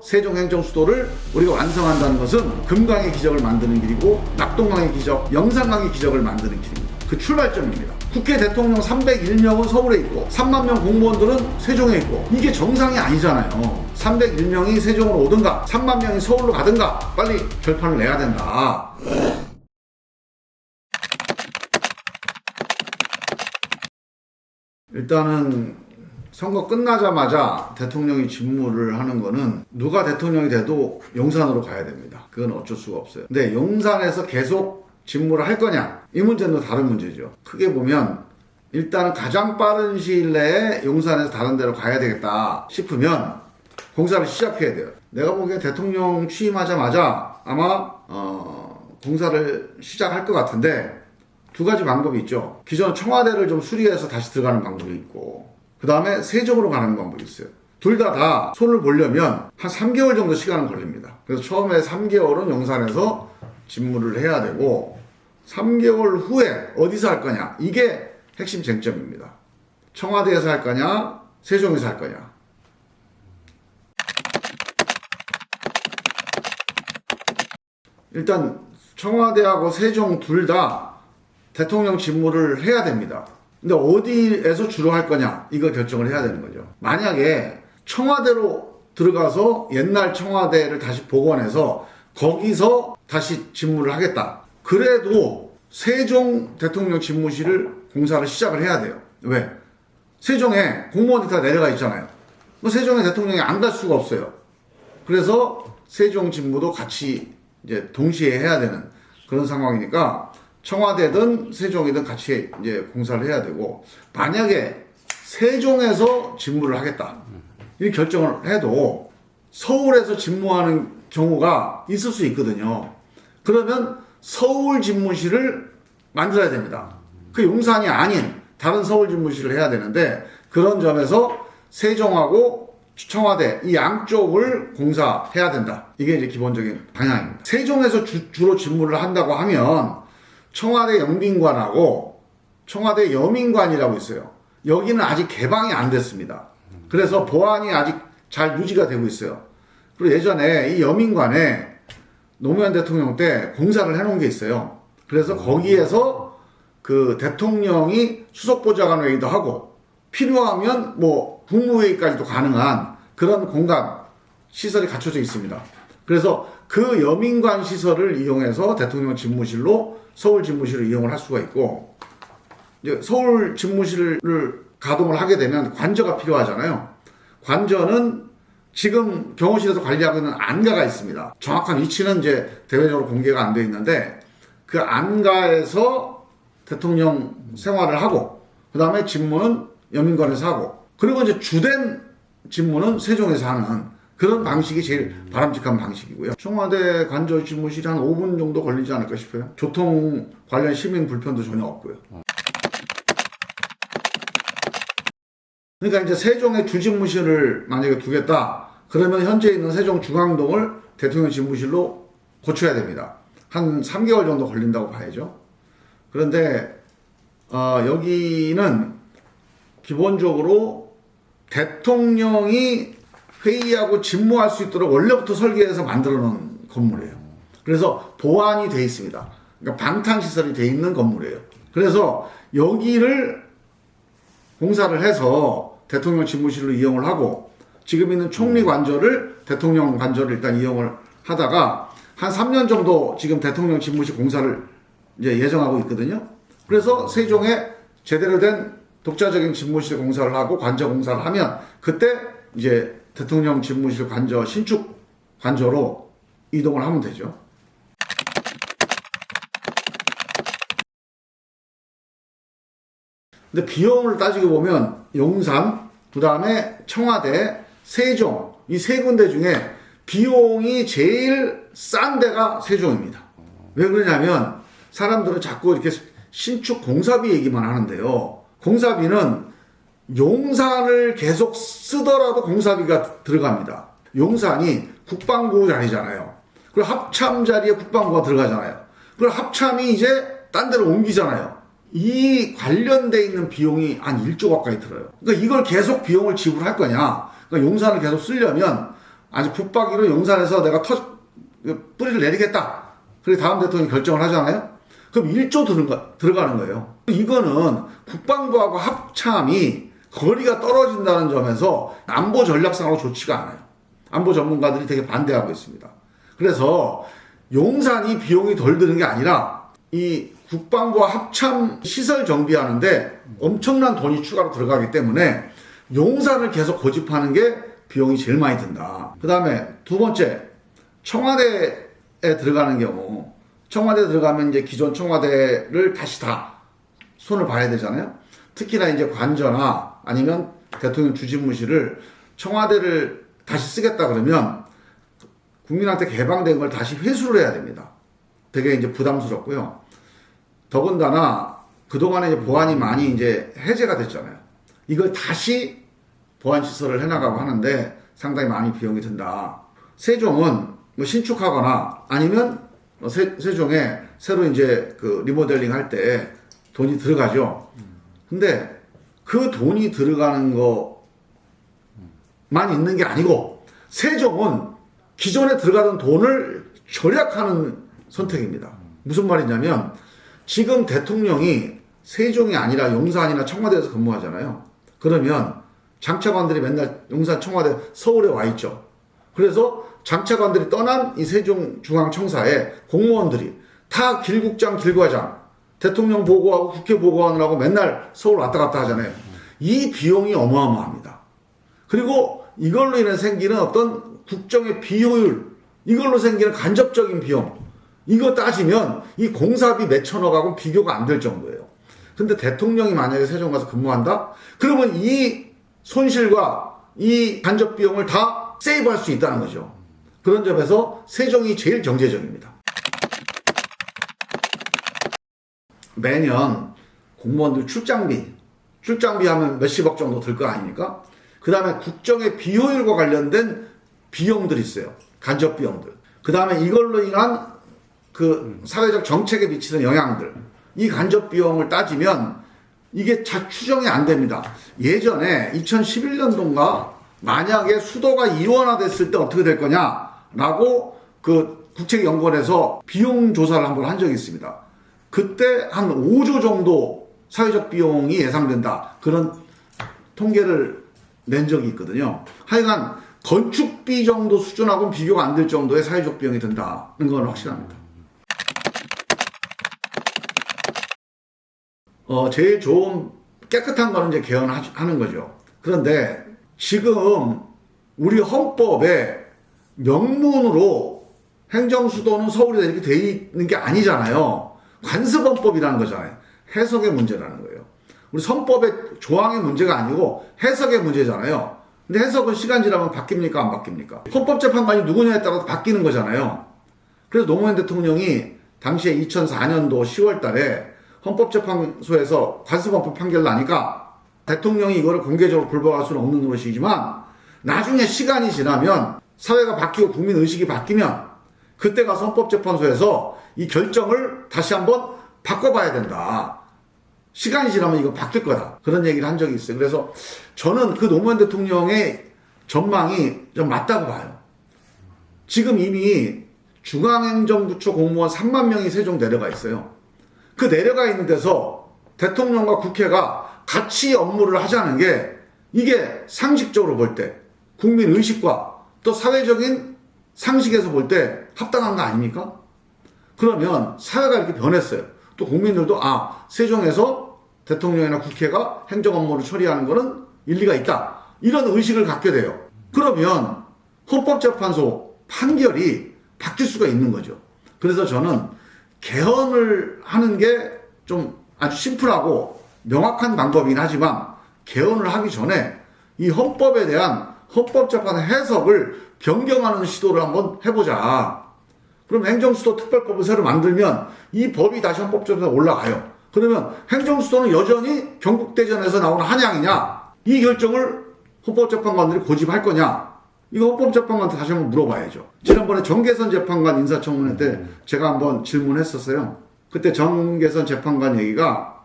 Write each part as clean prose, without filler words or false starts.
세종행정수도를 우리가 완성한다는 것은 금강의 기적을 만드는 길이고 낙동강의 기적, 영산강의 기적을 만드는 길입니다. 그 출발점입니다. 국회 대통령 301명은 서울에 있고 3만 명 공무원들은 세종에 있고 이게 정상이 아니잖아요. 301명이 세종으로 오든가 3만 명이 서울로 가든가 빨리 결판을 내야 된다. 일단은 선거 끝나자마자 대통령이 직무를 하는 거는 누가 대통령이 돼도 용산으로 가야 됩니다. 그건 어쩔 수가 없어요. 근데 용산에서 계속 직무를 할 거냐? 이 문제는 또 다른 문제죠. 크게 보면 일단 가장 빠른 시일 내에 용산에서 다른 데로 가야 되겠다 싶으면 공사를 시작해야 돼요. 내가 보기엔 대통령 취임하자마자 아마 공사를 시작할 것 같은데 두 가지 방법이 있죠. 기존 청와대를 좀 수리해서 다시 들어가는 방법이 있고 그 다음에 세종으로 가는 방법이 있어요. 둘 다 손을 보려면 한 3개월 정도 시간은 걸립니다. 그래서 처음에 3개월은 용산에서 직무를 해야 되고 3개월 후에 어디서 할 거냐 이게 핵심 쟁점입니다. 청와대에서 할 거냐 세종에서 할 거냐. 일단 청와대하고 세종 둘 다 대통령 직무를 해야 됩니다. 근데 어디에서 주로 할 거냐 이거 결정을 해야 되는 거죠. 만약에 청와대로 들어가서 옛날 청와대를 다시 복원해서 거기서 다시 직무를 하겠다. 그래도 세종 대통령 집무실을 공사를 시작을 해야 돼요. 왜? 세종에 공무원들이 다 내려가 있잖아요. 세종에 대통령이 안 갈 수가 없어요. 그래서 세종 직무도 같이 이제 동시에 해야 되는 그런 상황이니까 청와대든 세종이든 같이 이제 공사를 해야 되고 만약에 세종에서 직무를 하겠다. 이 결정을 해도 서울에서 직무하는 경우가 있을 수 있거든요. 그러면 서울 집무실을 만들어야 됩니다. 그 용산이 아닌 다른 서울 집무실을 해야 되는데 그런 점에서 세종하고 청와대 이 양쪽을 공사해야 된다. 이게 이제 기본적인 방향입니다. 세종에서 주로 직무를 한다고 하면 청와대 영빈관하고 청와대 여민관이라고 있어요. 여기는 아직 개방이 안 됐습니다. 그래서 보안이 아직 잘 유지가 되고 있어요. 그리고 예전에 이 여민관에 노무현 대통령 때 공사를 해놓은 게 있어요. 그래서 거기에서 그 대통령이 수석보좌관 회의도 하고 필요하면 뭐 국무회의까지도 가능한 그런 공간 시설이 갖춰져 있습니다. 그래서 그 여민관 시설을 이용해서 대통령 집무실로 서울 집무실을 이용을 할 수가 있고 이제 서울 집무실을 가동을 하게 되면 관저가 필요하잖아요. 관저는 지금 경호실에서 관리하고 있는 안가가 있습니다. 정확한 위치는 이제 대외적으로 공개가 안 돼 있는데 그 안가에서 대통령 생활을 하고 그 다음에 집무는 여민관에서 하고 그리고 이제 주된 집무는 세종에서 하는 그런 방식이 제일 바람직한 방식이고요. 청와대 관저 집무실이 한 5분 정도 걸리지 않을까 싶어요. 교통 관련 시민 불편도 전혀 없고요. 그러니까 이제 세종의 주집무실을 만약에 두겠다. 그러면 현재 있는 세종 중앙동을 대통령 집무실로 고쳐야 됩니다. 한 3개월 정도 걸린다고 봐야죠. 그런데 여기는 기본적으로 대통령이 회의하고 집무할 수 있도록 원래부터 설계해서 만들어 놓은 건물이에요. 그래서 보안이 돼 있습니다. 그러니까 방탄시설이 돼 있는 건물이에요. 그래서 여기를 공사를 해서 대통령 집무실로 이용을 하고 지금 있는 총리 관저를 대통령 관저를 일단 이용을 하다가 한 3년 정도 지금 대통령 집무실 공사를 이제 예정하고 있거든요. 그래서 세종에 제대로 된 독자적인 집무실 공사를 하고 관저 공사를 하면 그때 이제 대통령 집무실 관저 신축 관저로 이동을 하면 되죠. 근데 비용을 따지고 보면 용산, 그 다음에 청와대, 세종 이 세 군데 중에 비용이 제일 싼 데가 세종입니다. 왜 그러냐면 사람들은 자꾸 이렇게 신축 공사비 얘기만 하는데요. 공사비는 용산을 계속 쓰더라도 공사비가 들어갑니다. 용산이 국방부 자리잖아요. 그리고 합참 자리에 국방부가 들어가잖아요. 그리고 합참이 이제 딴 데로 옮기잖아요. 이 관련돼 있는 비용이 한 1조 가까이 들어요. 그러니까 이걸 계속 비용을 지불할 거냐? 그러니까 용산을 계속 쓰려면 아주 붙박이로 용산에서 내가 뿌리를 내리겠다. 그리고 다음 대통령이 결정을 하잖아요. 그럼 1조 들어가는 거예요. 이거는 국방부하고 합참이 거리가 떨어진다는 점에서 안보 전략상으로 좋지가 않아요. 안보 전문가들이 되게 반대하고 있습니다. 그래서 용산이 비용이 덜 드는 게 아니라 이 국방부와 합참 시설 정비하는데 엄청난 돈이 추가로 들어가기 때문에 용산을 계속 고집하는 게 비용이 제일 많이 든다. 그 다음에 두 번째, 청와대에 들어가는 경우, 청와대에 들어가면 이제 기존 청와대를 다시 다 손을 봐야 되잖아요. 특히나 이제 관저나 아니면 대통령 주진무실을 청와대를 다시 쓰겠다 그러면 국민한테 개방된 걸 다시 회수를 해야 됩니다. 되게 이제 부담스럽고요. 더군다나 그동안에 이제 보안이 많이 이제 해제가 됐잖아요. 이걸 다시 보안시설을 해나가고 하는데 상당히 많이 비용이 든다. 세종은 뭐 신축하거나 아니면 세종에 새로 이제 그 리모델링 할 때 돈이 들어가죠. 근데 그 돈이 들어가는 것만 있는 게 아니고 세종은 기존에 들어가던 돈을 절약하는 선택입니다. 무슨 말이냐면 지금 대통령이 세종이 아니라 용산이나 청와대에서 근무하잖아요. 그러면 장차관들이 맨날 용산, 청와대, 서울에 와 있죠. 그래서 장차관들이 떠난 이 세종중앙청사에 공무원들이 다 길국장, 길과장, 대통령 보고하고 국회 보고하느라고 맨날 서울 왔다 갔다 하잖아요. 이 비용이 어마어마합니다. 그리고 이걸로 인해 생기는 어떤 국정의 비효율, 이걸로 생기는 간접적인 비용, 이거 따지면 이 공사비 몇천억하고 비교가 안 될 정도예요. 근데 대통령이 만약에 세종 가서 근무한다? 그러면 이 손실과 이 간접 비용을 다 세이브할 수 있다는 거죠. 그런 점에서 세종이 제일 경제적입니다. 매년 공무원들 출장비 하면 몇십억 정도 들 거 아닙니까? 그 다음에 국정의 비효율과 관련된 비용들이 있어요. 간접 비용들. 그 다음에 이걸로 인한 그 사회적 정책에 미치는 영향들. 이 간접 비용을 따지면 이게 잘 추정이 안 됩니다. 예전에 2011년도인가 만약에 수도가 이원화됐을 때 어떻게 될 거냐라고 그 국책연구원에서 비용 조사를 한번 한 적이 있습니다. 그때 한 5조 정도 사회적 비용이 예상된다. 그런 통계를 낸 적이 있거든요. 하여간 건축비 정도 수준하고는 비교가 안 될 정도의 사회적 비용이 든다는 건 확실합니다. 제일 좋은 깨끗한 거는 이제 개헌하는 거죠. 그런데 지금 우리 헌법에 명문으로 행정수도는 서울이다 이렇게 돼 있는 게 아니잖아요. 관습헌법이라는 거잖아요. 해석의 문제라는 거예요. 우리 선법의 조항의 문제가 아니고 해석의 문제잖아요. 근데 해석은 시간 지나면 바뀝니까? 안 바뀝니까? 헌법재판관이 누구냐에 따라서 바뀌는 거잖아요. 그래서 노무현 대통령이 당시에 2004년도 10월 달에 헌법재판소에서 관습헌법 판결을 나니까 대통령이 이거를 공개적으로 불복할 수는 없는 노릇이지만 나중에 시간이 지나면 사회가 바뀌고 국민의식이 바뀌면 그때 가서 헌법재판소에서 이 결정을 다시 한번 바꿔봐야 된다. 시간이 지나면 이거 바뀔 거다. 그런 얘기를 한 적이 있어요. 그래서 저는 그 노무현 대통령의 전망이 좀 맞다고 봐요. 지금 이미 중앙행정부처 공무원 3만 명이 세종 내려가 있어요. 그 내려가 있는 데서 대통령과 국회가 같이 업무를 하자는 게 이게 상식적으로 볼 때 국민의식과 또 사회적인 상식에서 볼 때 합당한 거 아닙니까? 그러면 사회가 이렇게 변했어요. 또 국민들도 세종에서 대통령이나 국회가 행정 업무를 처리하는 거는 일리가 있다. 이런 의식을 갖게 돼요. 그러면 헌법재판소 판결이 바뀔 수가 있는 거죠. 그래서 저는 개헌을 하는 게 좀 아주 심플하고 명확한 방법이긴 하지만 개헌을 하기 전에 이 헌법에 대한 헌법재판 해석을 변경하는 시도를 한번 해보자. 그럼 행정수도 특별법을 새로 만들면 이 법이 다시 헌법재판에 올라가요. 그러면 행정수도는 여전히 경국대전에서 나오는 한양이냐? 이 결정을 헌법재판관들이 고집할 거냐? 이거 헌법재판관한테 다시 한번 물어봐야죠. 지난번에 정계선 재판관 인사청문회 때 제가 한번 질문했었어요. 그때 정계선 재판관 얘기가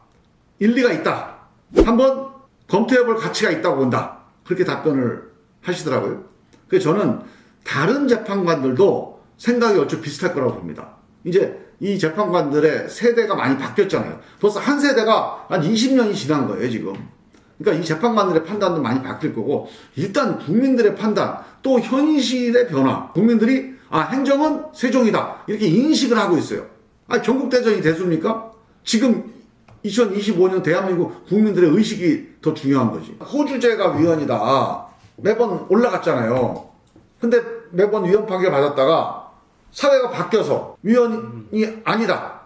일리가 있다. 한번 검토해볼 가치가 있다고 본다. 그렇게 답변을 하시더라고요. 그래서 저는 다른 재판관들도 생각이 얼추 비슷할 거라고 봅니다. 이제 이 재판관들의 세대가 많이 바뀌었잖아요. 벌써 한 세대가 한 20년이 지난 거예요, 지금. 그러니까 이 재판관들의 판단도 많이 바뀔 거고, 일단 국민들의 판단, 또 현실의 변화, 국민들이 행정은 세종이다 이렇게 인식을 하고 있어요. 경국대전이 됐습니까? 지금 2025년 대한민국 국민들의 의식이 더 중요한 거지. 호주제가 위헌이다 매번 올라갔잖아요. 근데 매번 위헌 판결 받았다가 사회가 바뀌어서 위헌이 아니다.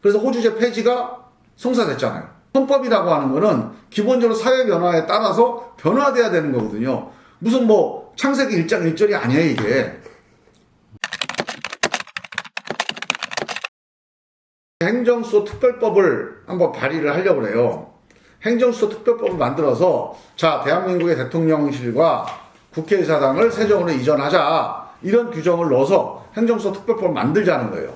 그래서 호주제 폐지가 성사됐잖아요. 헌법이라고 하는 거는 기본적으로 사회 변화에 따라서 변화돼야 되는 거거든요. 무슨 뭐 창세기 1장 1절이 아니에요, 이게. 행정수도 특별법을 한번 발의를 하려고 그래요. 행정수도 특별법을 만들어서 자, 대한민국의 대통령실과 국회의사당을 세종으로 이전하자 이런 규정을 넣어서 행정수도 특별법을 만들자는 거예요.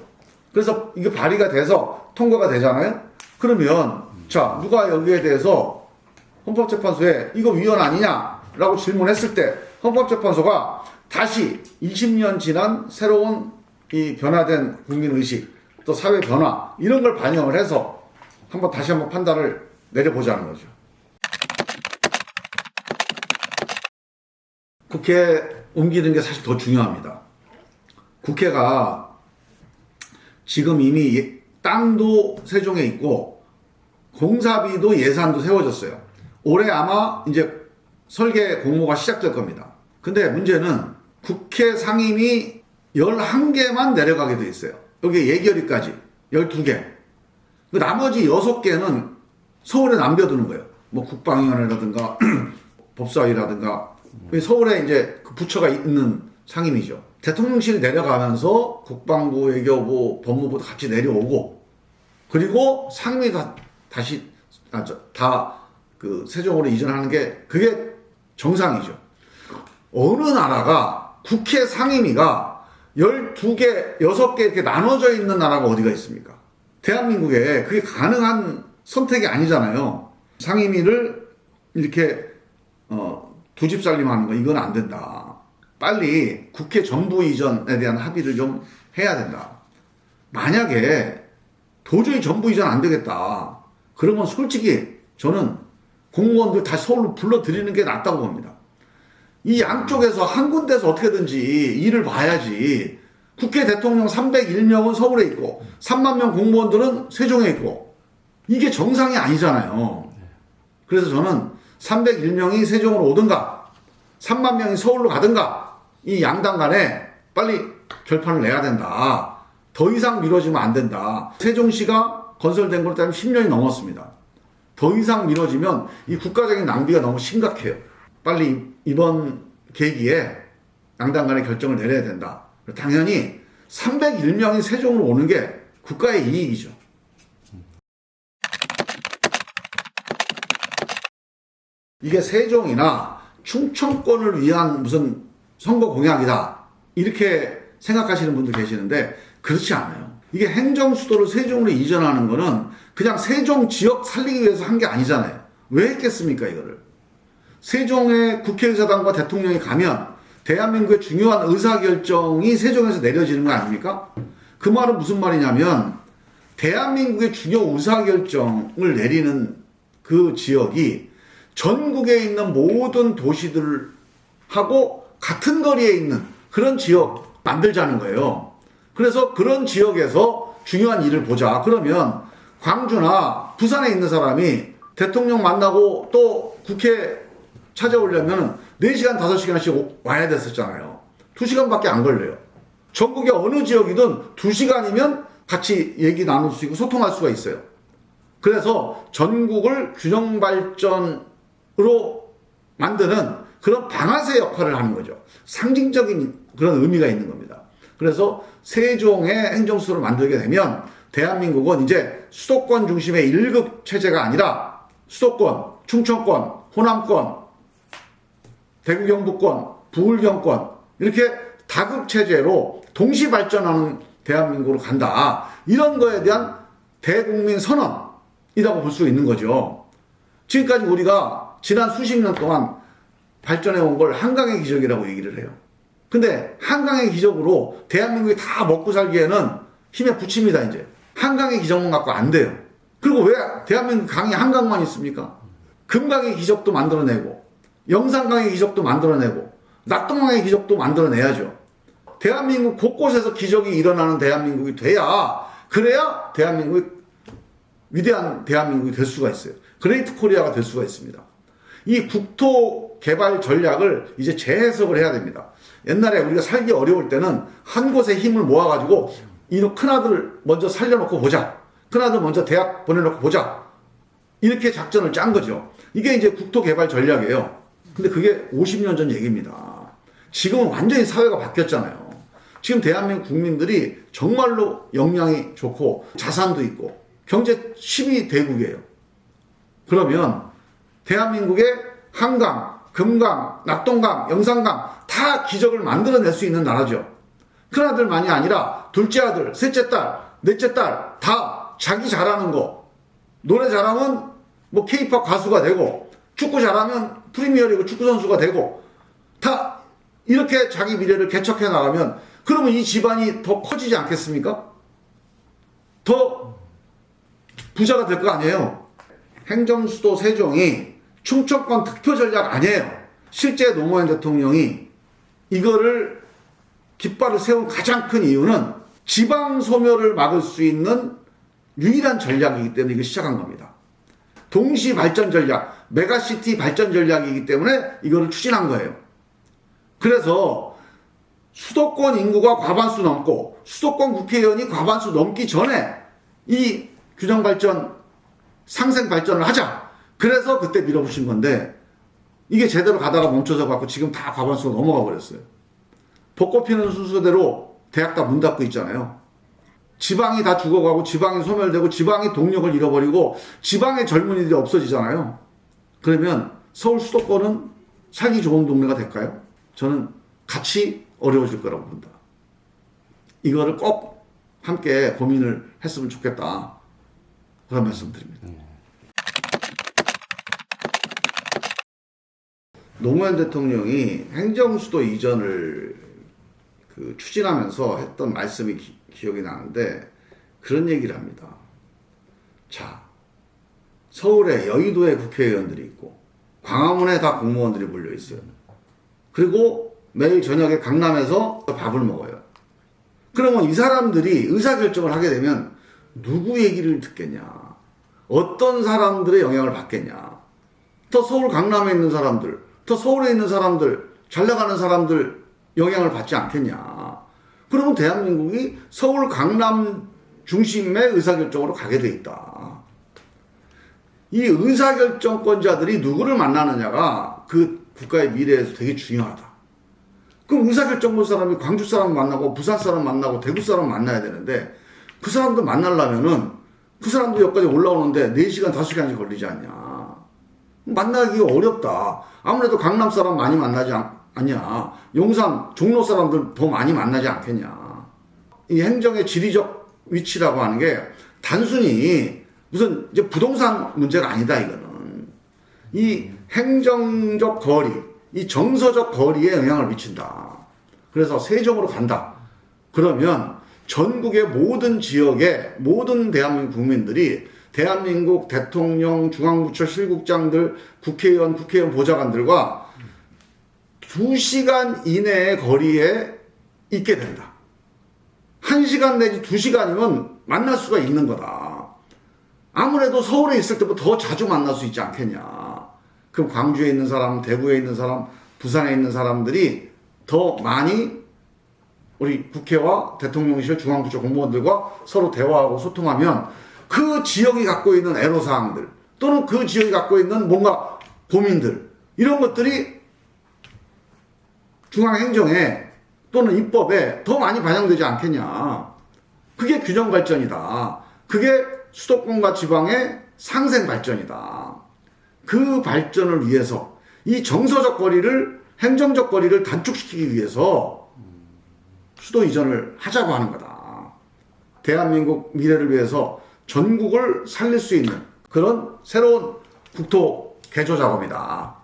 그래서 이게 발의가 돼서 통과가 되잖아요. 그러면 자, 누가 여기에 대해서 헌법재판소에 이거 위헌 아니냐라고 질문했을 때 헌법재판소가 다시 20년 지난 새로운 이 변화된 국민의식 또 사회 변화 이런 걸 반영을 해서 다시 한번 판단을 내려보자는 거죠. 국회에 옮기는 게 사실 더 중요합니다. 국회가 지금 이미 땅도 세종에 있고 공사비도 예산도 세워졌어요. 올해 아마 이제 설계 공모가 시작될 겁니다. 근데 문제는 국회 상임위 11개만 내려가게 돼 있어요. 여기 예결위까지 12개. 그 나머지 6개는 서울에 남겨두는 거예요. 뭐 국방위원회라든가 법사위라든가 서울에 이제 그 부처가 있는 상임위죠. 대통령실이 내려가면서 국방부, 외교부, 법무부도 같이 내려오고 그리고 상임위가 다시 그 세종으로 이전하는 게 그게 정상이죠. 어느 나라가 국회 상임위가 12개, 6개 이렇게 나눠져 있는 나라가 어디가 있습니까? 대한민국에 그게 가능한 선택이 아니잖아요. 상임위를 이렇게 두 집 살림하는 거 이건 안 된다. 빨리 국회 정부 이전에 대한 합의를 좀 해야 된다. 만약에 도저히 정부 이전 안 되겠다. 그러면 솔직히 저는 공무원들 다시 서울로 불러들이는 게 낫다고 봅니다. 이 양쪽에서 한 군데서 어떻게든지 일을 봐야지. 국회 대통령 301명은 서울에 있고 3만 명 공무원들은 세종에 있고 이게 정상이 아니잖아요. 그래서 저는 301명이 세종으로 오든가 3만 명이 서울로 가든가 이 양당 간에 빨리 결판을 내야 된다. 더 이상 미뤄지면 안 된다. 세종시가 건설된 걸 따르면 10년이 넘었습니다. 더 이상 미뤄지면 이 국가적인 낭비가 너무 심각해요. 빨리 이번 계기에 양당 간에 결정을 내려야 된다. 당연히 301명이 세종으로 오는 게 국가의 이익이죠. 이게 세종이나 충청권을 위한 무슨 선거 공약이다. 이렇게 생각하시는 분들 계시는데 그렇지 않아요. 이게 행정수도를 세종으로 이전하는 거는 그냥 세종 지역 살리기 위해서 한 게 아니잖아요. 왜 했겠습니까, 이거를? 세종의 국회의사당과 대통령이 가면 대한민국의 중요한 의사결정이 세종에서 내려지는 거 아닙니까? 그 말은 무슨 말이냐면 대한민국의 중요 의사결정을 내리는 그 지역이 전국에 있는 모든 도시들하고 같은 거리에 있는 그런 지역 만들자는 거예요. 그래서 그런 지역에서 중요한 일을 보자. 그러면 광주나 부산에 있는 사람이 대통령 만나고 또 국회 찾아오려면 4시간, 5시간씩 와야 됐었잖아요. 2시간밖에 안 걸려요. 전국의 어느 지역이든 2시간이면 같이 얘기 나눌 수 있고 소통할 수가 있어요. 그래서 전국을 균형 발전으로 만드는 그런 방아쇠 역할을 하는 거죠. 상징적인 그런 의미가 있는 겁니다. 그래서 세종의 행정수도를 만들게 되면 대한민국은 이제 수도권 중심의 1급 체제가 아니라 수도권, 충청권, 호남권, 대구 경북권, 부울경권 이렇게 다급 체제로 동시 발전하는 대한민국으로 간다. 이런 거에 대한 대국민 선언이라고 볼 수 있는 거죠. 지금까지 우리가 지난 수십 년 동안 발전해 온 걸 한강의 기적이라고 얘기를 해요. 근데 한강의 기적으로 대한민국이 다 먹고 살기에는 힘에 부칩니다, 이제. 한강의 기적만 갖고 안 돼요. 그리고 왜 대한민국 강이 한강만 있습니까? 금강의 기적도 만들어내고, 영산강의 기적도 만들어내고, 낙동강의 기적도 만들어내야죠. 대한민국 곳곳에서 기적이 일어나는 대한민국이 그래야 대한민국이 위대한 대한민국이 될 수가 있어요. 그레이트 코리아가 될 수가 있습니다. 이 국토 개발 전략을 이제 재해석을 해야 됩니다. 옛날에 우리가 살기 어려울 때는 한 곳에 힘을 모아가지고 이 큰아들을 먼저 살려놓고 보자. 큰아들 먼저 대학 보내놓고 보자. 이렇게 작전을 짠 거죠. 이게 이제 국토 개발 전략이에요. 근데 그게 50년 전 얘기입니다. 지금은 완전히 사회가 바뀌었잖아요. 지금 대한민국 국민들이 정말로 역량이 좋고 자산도 있고 경제 10위 대국이에요. 그러면 대한민국의 한강, 금강, 낙동강, 영산강 다 기적을 만들어낼 수 있는 나라죠. 큰아들만이 아니라 둘째 아들, 셋째 딸, 넷째 딸 다 자기 잘하는 거, 노래 잘하면 뭐 K-팝 가수가 되고 축구 잘하면 프리미어리그 축구 선수가 되고 다 이렇게 자기 미래를 개척해 나가면 그러면 이 집안이 더 커지지 않겠습니까? 더 부자가 될 거 아니에요. 행정수도 세종이 충청권 특표 전략 아니에요. 실제 노무현 대통령이 이거를 깃발을 세운 가장 큰 이유는 지방 소멸을 막을 수 있는 유일한 전략이기 때문에 이거 시작한 겁니다. 동시 발전 전략, 메가시티 발전 전략이기 때문에 이거를 추진한 거예요. 그래서 수도권 인구가 과반수 넘고 수도권 국회의원이 과반수 넘기 전에 이 균형 발전, 상생 발전을 하자. 그래서 그때 밀어붙인 건데 이게 제대로 가다가 멈춰서 갖고 지금 다 과반수가 넘어가 버렸어요. 벚꽃 피는 순서대로 대학 다 문 닫고 있잖아요. 지방이 다 죽어가고 지방이 소멸되고 지방이 동력을 잃어버리고 지방의 젊은이들이 없어지잖아요. 그러면 서울 수도권은 살기 좋은 동네가 될까요? 저는 같이 어려워질 거라고 본다. 이거를 꼭 함께 고민을 했으면 좋겠다. 그런 말씀 드립니다. 노무현 대통령이 행정수도 이전을 추진하면서 했던 말씀이 기억이 나는데 그런 얘기를 합니다. 자, 서울에 여의도에 국회의원들이 있고 광화문에 다 공무원들이 몰려 있어요. 그리고 매일 저녁에 강남에서 밥을 먹어요. 그러면 이 사람들이 의사결정을 하게 되면 누구 얘기를 듣겠냐? 어떤 사람들의 영향을 받겠냐? 더 서울 강남에 있는 사람들, 더 서울에 있는 사람들, 잘 나가는 사람들 영향을 받지 않겠냐? 그러면 대한민국이 서울 강남 중심의 의사결정으로 가게 돼 있다. 이 의사결정권자들이 누구를 만나느냐가 그 국가의 미래에서 되게 중요하다. 그럼 의사결정 본 사람이 광주 사람 만나고 부산 사람 만나고 대구 사람 만나야 되는데 그 사람도 만나려면은 그 사람도 여기까지 올라오는데 4시간, 5시간이 걸리지 않냐. 만나기 어렵다. 아무래도 강남 사람 많이 만나지 않냐. 용산, 종로 사람들 더 많이 만나지 않겠냐. 이 행정의 지리적 위치라고 하는 게 단순히 무슨 이제 부동산 문제가 아니다, 이거는. 이 행정적 거리, 이 정서적 거리에 영향을 미친다. 그래서 세종으로 간다. 그러면 전국의 모든 지역의 모든 대한민국 국민들이 대한민국 대통령, 중앙부처 실국장들, 국회의원 보좌관들과 2시간 이내의 거리에 있게 된다. 1시간 내지 2시간이면 만날 수가 있는 거다. 아무래도 서울에 있을 때보다 더 자주 만날 수 있지 않겠냐. 그럼 광주에 있는 사람, 대구에 있는 사람, 부산에 있는 사람들이 더 많이 우리 국회와 대통령실, 중앙부처 공무원들과 서로 대화하고 소통하면 그 지역이 갖고 있는 애로사항들 또는 그 지역이 갖고 있는 뭔가 고민들 이런 것들이 중앙행정에 또는 입법에 더 많이 반영되지 않겠냐. 그게 균형발전이다. 그게 수도권과 지방의 상생발전이다. 그 발전을 위해서 이 정서적 거리를, 행정적 거리를 단축시키기 위해서 수도 이전을 하자고 하는 거다. 대한민국 미래를 위해서 전국을 살릴 수 있는 그런 새로운 국토 개조 작업이다.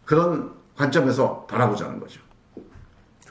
그런 관점에서 바라보자는 거죠.